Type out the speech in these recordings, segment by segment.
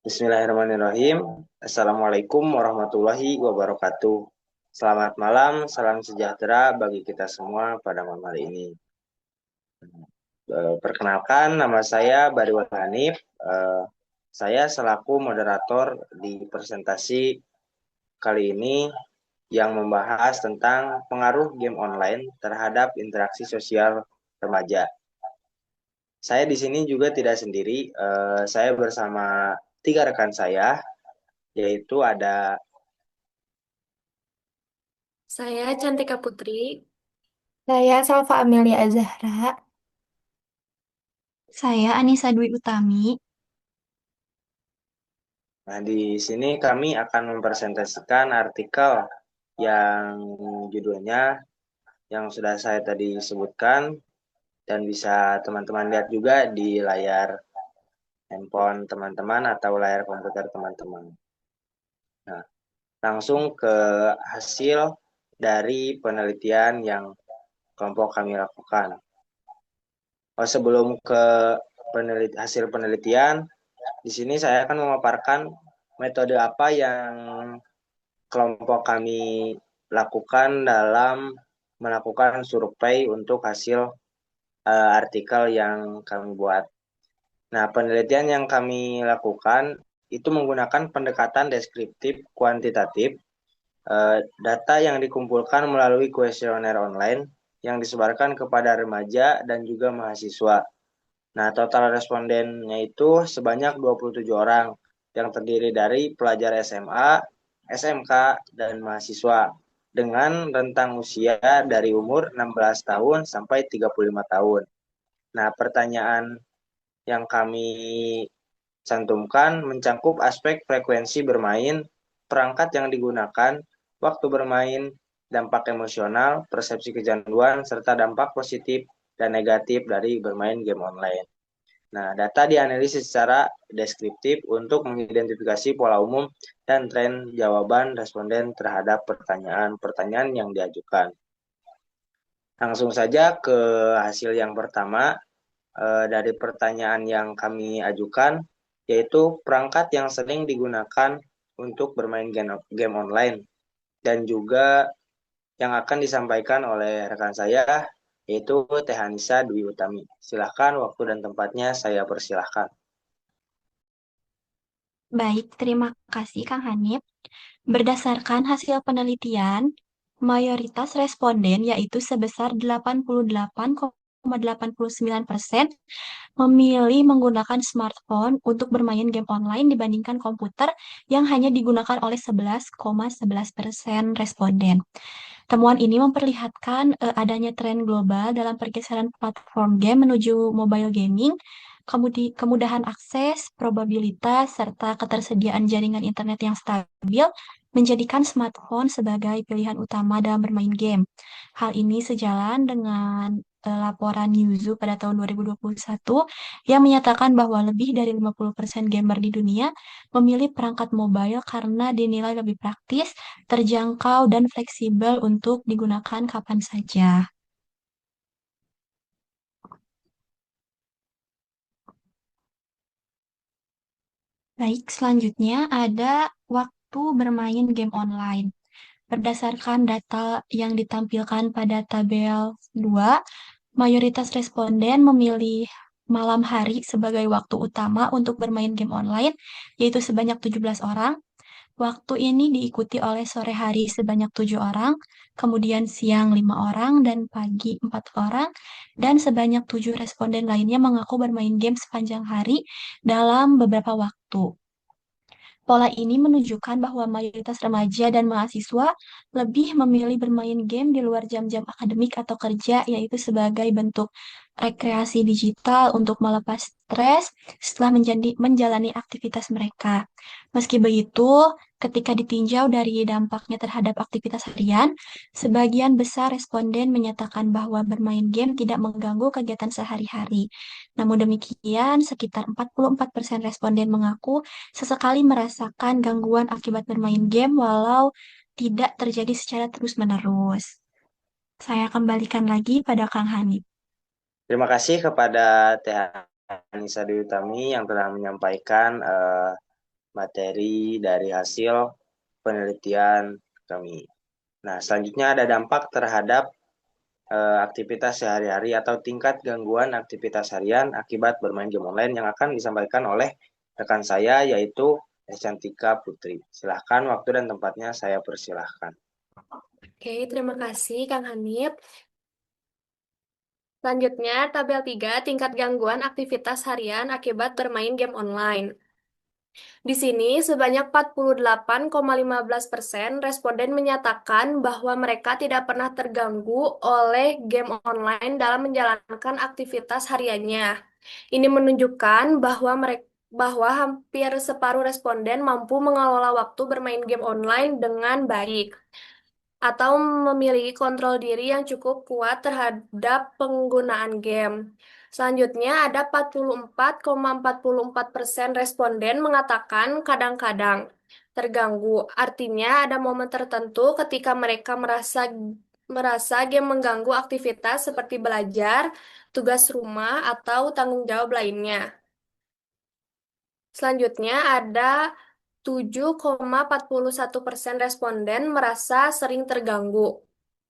Bismillahirrahmanirrahim. Assalamualaikum warahmatullahi wabarakatuh. Selamat malam, salam sejahtera bagi kita semua pada malam hari ini. Perkenalkan, nama saya Bariwan Hanif. Saya selaku moderator di presentasi kali ini yang membahas tentang pengaruh game online terhadap interaksi sosial remaja. Saya di sini juga tidak sendiri. Saya bersama tiga rekan saya, yaitu ada Saya Cantika Putri. Saya Salva Amelia Azahra. Saya Anissa Dwi Utami. Nah, di sini kami akan mempresentasikan artikel yang judulnya yang sudah saya tadi sebutkan dan bisa teman-teman lihat juga di layar handphone teman-teman atau layar komputer teman-teman. Nah, langsung ke hasil dari penelitian yang kelompok kami lakukan. Sebelum ke hasil penelitian, di sini saya akan memaparkan metode apa yang kelompok kami lakukan dalam melakukan survei untuk hasil artikel yang kami buat. Nah, penelitian yang kami lakukan itu menggunakan pendekatan deskriptif kuantitatif, data yang dikumpulkan melalui kuesioner online yang disebarkan kepada remaja dan juga mahasiswa. Nah, total respondennya itu sebanyak 27 orang yang terdiri dari pelajar SMA, SMK, dan mahasiswa dengan rentang usia dari umur 16 tahun sampai 35 tahun. Nah, pertanyaan yang kami cantumkan mencangkup aspek frekuensi bermain, perangkat yang digunakan, waktu bermain, dampak emosional, persepsi kecanduan, serta dampak positif dan negatif dari bermain game online. Nah, data dianalisis secara deskriptif untuk mengidentifikasi pola umum dan tren jawaban responden terhadap pertanyaan-pertanyaan yang diajukan. Langsung saja ke hasil yang pertama dari pertanyaan yang kami ajukan, yaitu perangkat yang sering digunakan untuk bermain game online dan juga yang akan disampaikan oleh rekan saya, yaitu Teh Anissa Dwi Utami. Silahkan waktu dan tempatnya saya persilahkan. Baik, terima kasih Kang Hanif. Berdasarkan hasil penelitian, mayoritas responden yaitu sebesar 88,89% memilih menggunakan smartphone untuk bermain game online dibandingkan komputer yang hanya digunakan oleh 11,11% responden. Temuan ini memperlihatkan adanya tren global dalam pergeseran platform game menuju mobile gaming, kemudahan akses, probabilitas, serta ketersediaan jaringan internet yang stabil menjadikan smartphone sebagai pilihan utama dalam bermain game. Hal ini sejalan dengan laporan Newzoo pada tahun 2021 yang menyatakan bahwa lebih dari 50% gamer di dunia memilih perangkat mobile karena dinilai lebih praktis, terjangkau, dan fleksibel untuk digunakan kapan saja. Baik, selanjutnya ada waktu bermain game online. Berdasarkan data yang ditampilkan pada tabel 2, mayoritas responden memilih malam hari sebagai waktu utama untuk bermain game online, yaitu sebanyak 17 orang. Waktu ini diikuti oleh sore hari sebanyak 7 orang, kemudian siang 5 orang, dan pagi 4 orang, dan sebanyak 7 responden lainnya mengaku bermain game sepanjang hari dalam beberapa waktu. Pola ini menunjukkan bahwa mayoritas remaja dan mahasiswa lebih memilih bermain game di luar jam-jam akademik atau kerja, yaitu sebagai bentuk rekreasi digital untuk melepas stres setelah menjalani aktivitas mereka. Meski begitu, ketika ditinjau dari dampaknya terhadap aktivitas harian, sebagian besar responden menyatakan bahwa bermain game tidak mengganggu kegiatan sehari-hari. Namun demikian, sekitar 44% responden mengaku sesekali merasakan gangguan akibat bermain game walau tidak terjadi secara terus-menerus. Saya kembalikan lagi pada Kang Hanif. Terima kasih kepada Teh Anissa Dwi Utami yang telah menyampaikan materi dari hasil penelitian kami. Nah, selanjutnya ada dampak terhadap aktivitas sehari-hari atau tingkat gangguan aktivitas harian akibat bermain game online yang akan disampaikan oleh rekan saya yaitu Cantika Putri. Silahkan waktu dan tempatnya saya persilahkan. Oke, terima kasih Kang Hanif. Selanjutnya, tabel 3, tingkat gangguan aktivitas harian akibat bermain game online. Di sini, sebanyak 48,15% responden menyatakan bahwa mereka tidak pernah terganggu oleh game online dalam menjalankan aktivitas hariannya. Ini menunjukkan bahwa hampir separuh responden mampu mengelola waktu bermain game online dengan baik atau memiliki kontrol diri yang cukup kuat terhadap penggunaan game. Selanjutnya, ada 44,44% responden mengatakan kadang-kadang terganggu. Artinya, ada momen tertentu ketika mereka merasa game mengganggu aktivitas seperti belajar, tugas rumah, atau tanggung jawab lainnya. Selanjutnya, ada 7,41% responden merasa sering terganggu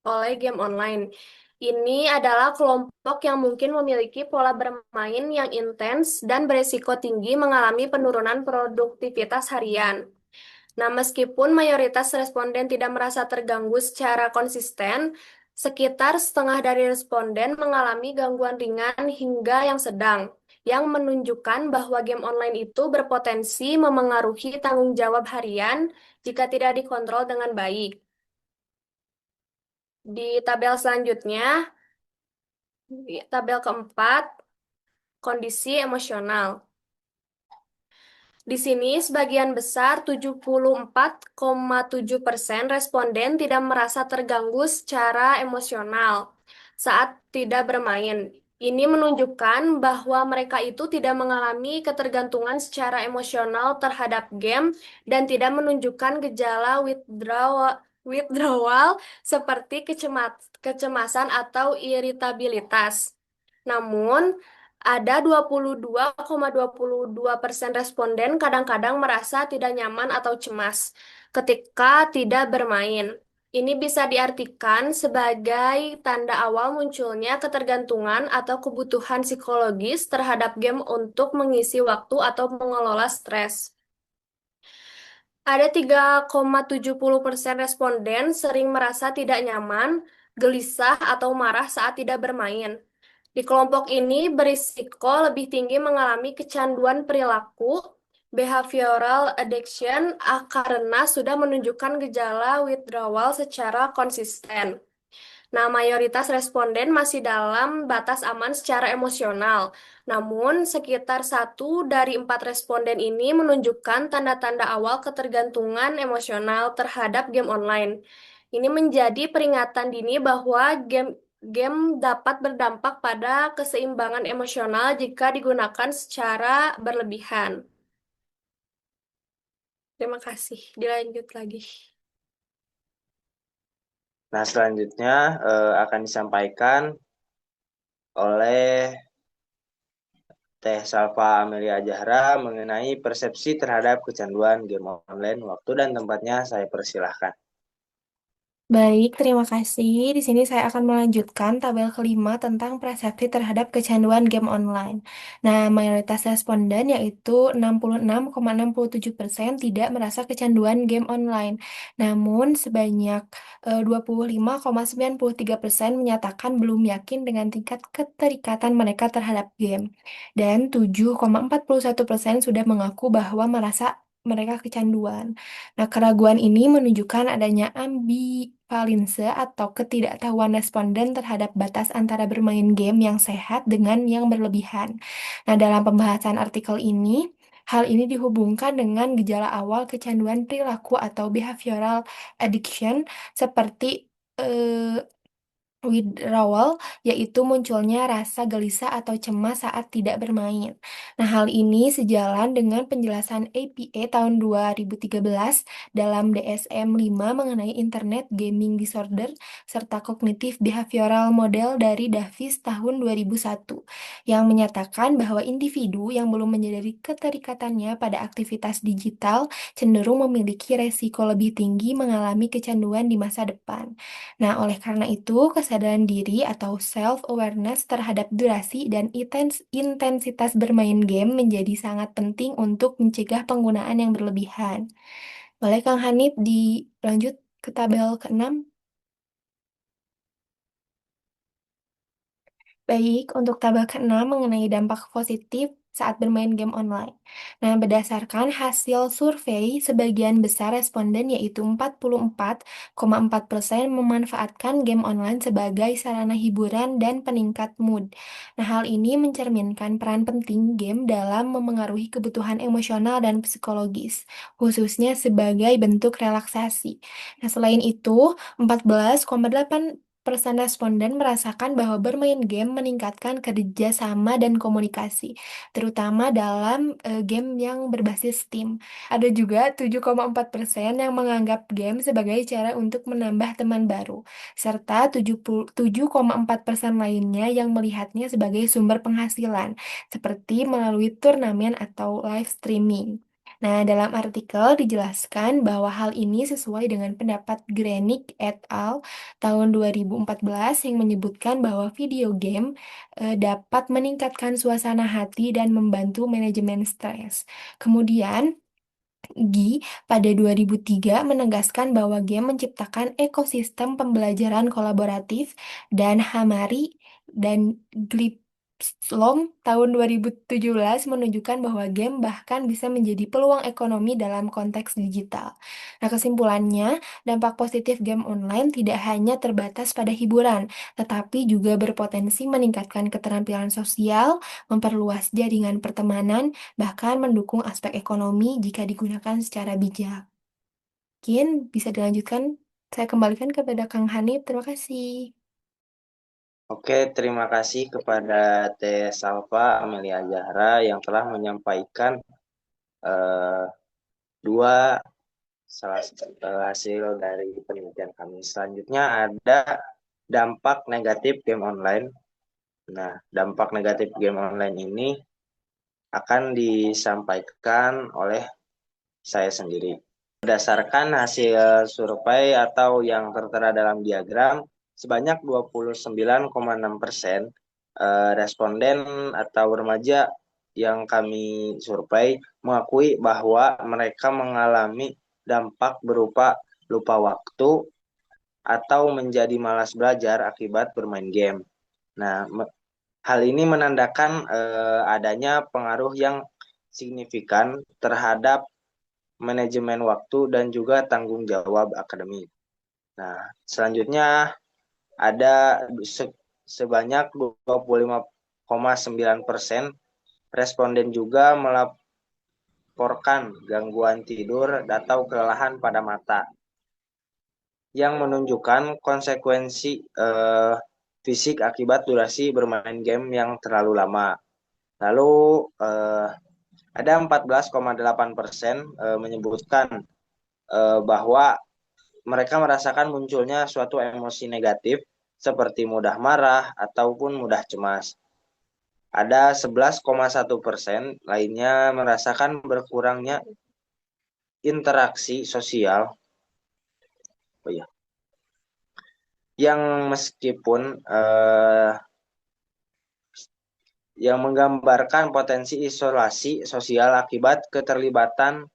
oleh game online. Ini adalah kelompok yang mungkin memiliki pola bermain yang intens dan beresiko tinggi mengalami penurunan produktivitas harian. Nah, meskipun mayoritas responden tidak merasa terganggu secara konsisten, sekitar setengah dari responden mengalami gangguan ringan hingga yang sedang, yang menunjukkan bahwa game online itu berpotensi memengaruhi tanggung jawab harian jika tidak dikontrol dengan baik. Di tabel selanjutnya, di tabel keempat, kondisi emosional. Di sini, sebagian besar 74,7% responden tidak merasa terganggu secara emosional saat tidak bermain. Ini menunjukkan bahwa mereka itu tidak mengalami ketergantungan secara emosional terhadap game dan tidak menunjukkan gejala withdrawal seperti kecemasan atau iritabilitas. Namun, ada 22,22% responden kadang-kadang merasa tidak nyaman atau cemas ketika tidak bermain. Ini bisa diartikan sebagai tanda awal munculnya ketergantungan atau kebutuhan psikologis terhadap game untuk mengisi waktu atau mengelola stres. Ada 3,70% responden sering merasa tidak nyaman, gelisah, atau marah saat tidak bermain. Di kelompok ini berisiko lebih tinggi mengalami kecanduan perilaku, behavioral addiction, karena sudah menunjukkan gejala withdrawal secara konsisten. Nah, mayoritas responden masih dalam batas aman secara emosional. Namun, sekitar 1 dari 4 responden ini menunjukkan tanda-tanda awal ketergantungan emosional terhadap game online. Ini menjadi peringatan dini bahwa game dapat berdampak pada keseimbangan emosional jika digunakan secara berlebihan. Terima kasih. Dilanjut lagi. Nah, selanjutnya akan disampaikan oleh Teh Salva Amelia Jahra mengenai persepsi terhadap kecanduan game online. Waktu dan tempatnya saya persilahkan. Baik, terima kasih. Di sini saya akan melanjutkan tabel kelima tentang persepsi terhadap kecanduan game online. Nah, mayoritas responden yaitu 66,67% tidak merasa kecanduan game online. Namun, sebanyak 25,93% menyatakan belum yakin dengan tingkat keterikatan mereka terhadap game. Dan 7,41% sudah mengaku bahwa mereka kecanduan. Nah, keraguan ini menunjukkan adanya ambivalense atau ketidaktahuan responden terhadap batas antara bermain game yang sehat dengan yang berlebihan. Nah, dalam pembahasan artikel ini, hal ini dihubungkan dengan gejala awal kecanduan perilaku atau behavioral addiction seperti withdrawal, yaitu munculnya rasa gelisah atau cemas saat tidak bermain. Nah, hal ini sejalan dengan penjelasan APA tahun 2013 dalam DSM-5 mengenai Internet Gaming Disorder serta Cognitive Behavioral Model dari Davis tahun 2001, yang menyatakan bahwa individu yang belum menyadari keterikatannya pada aktivitas digital cenderung memiliki resiko lebih tinggi mengalami kecanduan di masa depan. Nah, oleh karena itu, kesadaran diri atau self-awareness terhadap durasi dan intensitas bermain game menjadi sangat penting untuk mencegah penggunaan yang berlebihan. Boleh Kang Hanif dilanjut ke tabel ke-6? Baik, untuk tabel ke-6 mengenai dampak positif saat bermain game online. Nah, berdasarkan hasil survei, sebagian besar responden yaitu 44,4% memanfaatkan game online sebagai sarana hiburan dan peningkat mood. Nah, hal ini mencerminkan peran penting game dalam memengaruhi kebutuhan emosional dan psikologis, khususnya sebagai bentuk relaksasi. Nah, selain itu, 14,8% responden merasakan bahwa bermain game meningkatkan kerja sama dan komunikasi, terutama dalam game yang berbasis tim. Ada juga 7,4% yang menganggap game sebagai cara untuk menambah teman baru, serta 77,4% lainnya yang melihatnya sebagai sumber penghasilan, seperti melalui turnamen atau live streaming. Nah, dalam artikel dijelaskan bahwa hal ini sesuai dengan pendapat Grenick et al. Tahun 2014 yang menyebutkan bahwa video game dapat meningkatkan suasana hati dan membantu manajemen stres. Kemudian, Gi pada 2003 menegaskan bahwa game menciptakan ekosistem pembelajaran kolaboratif dan Hamari dan Glipslom tahun 2017 menunjukkan bahwa game bahkan bisa menjadi peluang ekonomi dalam konteks digital. Nah, kesimpulannya, dampak positif game online tidak hanya terbatas pada hiburan, tetapi juga berpotensi meningkatkan keterampilan sosial, memperluas jaringan pertemanan, bahkan mendukung aspek ekonomi jika digunakan secara bijak. Mungkin bisa dilanjutkan. Saya kembalikan kepada Kang Hanif. Terima kasih. Oke, terima kasih kepada Teh Salva Amelia Zahra yang telah menyampaikan eh, dua hasil dari penelitian kami. Selanjutnya ada dampak negatif game online. Nah, dampak negatif game online ini akan disampaikan oleh saya sendiri. Berdasarkan hasil survei atau yang tertera dalam diagram, sebanyak 29,6% responden atau remaja yang kami survei mengakui bahwa mereka mengalami dampak berupa lupa waktu atau menjadi malas belajar akibat bermain game. Nah, hal ini menandakan adanya pengaruh yang signifikan terhadap manajemen waktu dan juga tanggung jawab akademik. Nah, selanjutnya ada sebanyak 25,9% responden juga melaporkan gangguan tidur atau kelelahan pada mata yang menunjukkan konsekuensi fisik akibat durasi bermain game yang terlalu lama. Lalu ada 14,8% menyebutkan bahwa mereka merasakan munculnya suatu emosi negatif seperti mudah marah ataupun mudah cemas. Ada 11,1% lainnya merasakan berkurangnya interaksi sosial. Oh ya. Yang meskipun yang menggambarkan potensi isolasi sosial akibat keterlibatan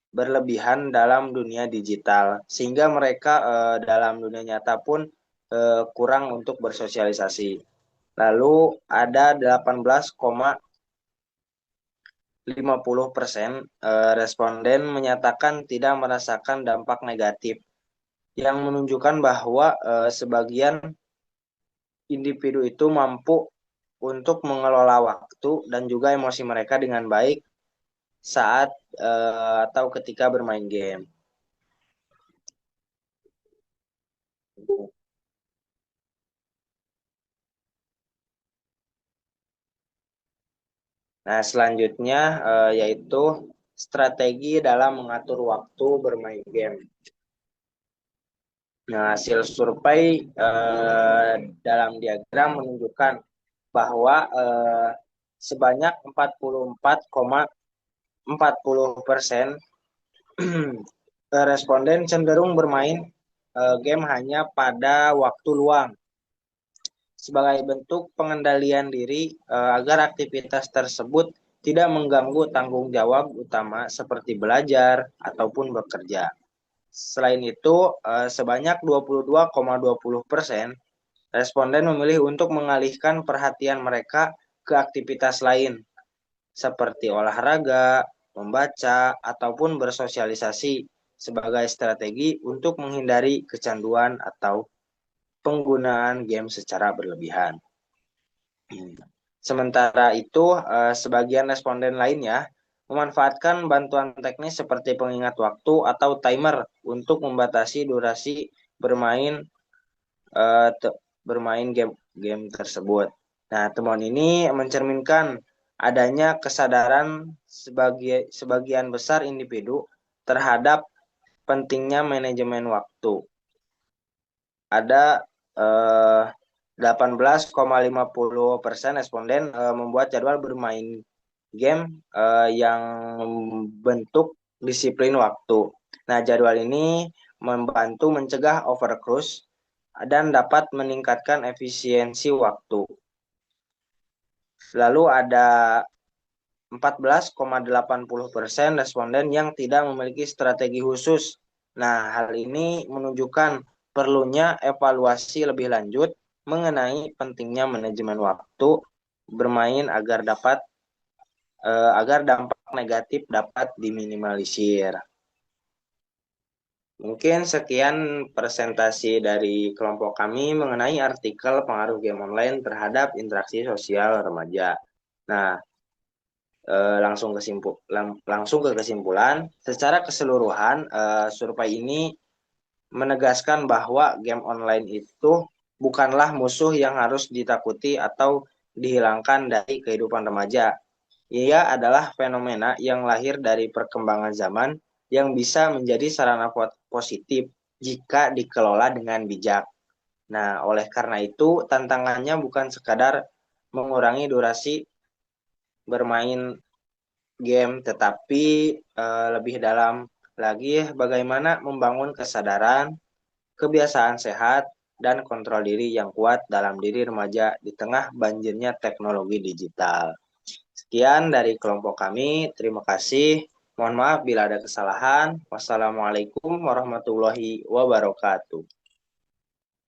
berlebihan dalam dunia digital, sehingga mereka dalam dunia nyata pun kurang untuk bersosialisasi. Lalu ada 18,50% responden menyatakan tidak merasakan dampak negatif, yang menunjukkan bahwa sebagian individu itu mampu untuk mengelola waktu dan juga emosi mereka dengan baik saat atau ketika bermain game. Nah, selanjutnya yaitu strategi dalam mengatur waktu bermain game. Nah, hasil survei dalam diagram menunjukkan bahwa sebanyak 44,40% responden cenderung bermain game hanya pada waktu luang sebagai bentuk pengendalian diri agar aktivitas tersebut tidak mengganggu tanggung jawab utama seperti belajar ataupun bekerja. Selain itu, sebanyak 22,20% responden memilih untuk mengalihkan perhatian mereka ke aktivitas lain seperti olahraga, membaca, ataupun bersosialisasi sebagai strategi untuk menghindari kecanduan atau penggunaan game secara berlebihan. Sementara itu, sebagian responden lainnya memanfaatkan bantuan teknis seperti pengingat waktu atau timer untuk membatasi durasi bermain game tersebut. Nah, temuan ini mencerminkan adanya kesadaran sebagian besar individu terhadap pentingnya manajemen waktu. Ada 18,50% responden membuat jadwal bermain game yang membentuk disiplin waktu. Nah, jadwal ini membantu mencegah overcruise dan dapat meningkatkan efisiensi waktu. Lalu ada 14,80% responden yang tidak memiliki strategi khusus. Nah, hal ini menunjukkan perlunya evaluasi lebih lanjut mengenai pentingnya manajemen waktu bermain agar dampak negatif dapat diminimalisir. Mungkin sekian presentasi dari kelompok kami mengenai artikel pengaruh game online terhadap interaksi sosial remaja. Nah, langsung ke kesimpulan. Secara keseluruhan, survei ini menegaskan bahwa game online itu bukanlah musuh yang harus ditakuti atau dihilangkan dari kehidupan remaja. Ia adalah fenomena yang lahir dari perkembangan zaman yang bisa menjadi sarana positif jika dikelola dengan bijak. Nah, oleh karena itu, tantangannya bukan sekadar mengurangi durasi bermain game, tetapi lebih dalam lagi bagaimana membangun kesadaran, kebiasaan sehat, dan kontrol diri yang kuat dalam diri remaja di tengah banjirnya teknologi digital. Sekian dari kelompok kami, terima kasih. Mohon maaf bila ada kesalahan. Wassalamualaikum warahmatullahi wabarakatuh.